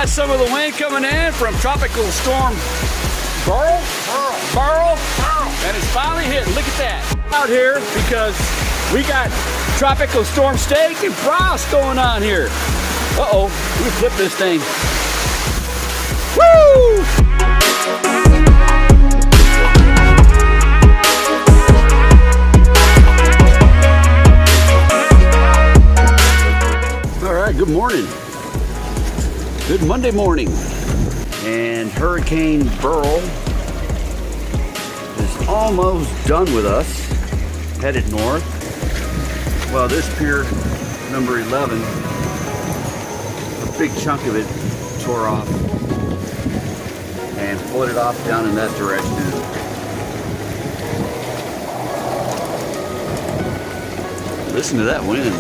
got some of the wind coming in from Tropical Storm Beryl, and it's finally hitting. Look at that. Out here because we got Tropical Storm Steak and frost going on here. Uh-oh, we flipped this thing. Woo! All right, good morning. Good Monday morning. And Hurricane Beryl is almost done with us, headed north. Well, this pier, number 11, a big chunk of it tore off and floated off down in that direction. Listen to that wind.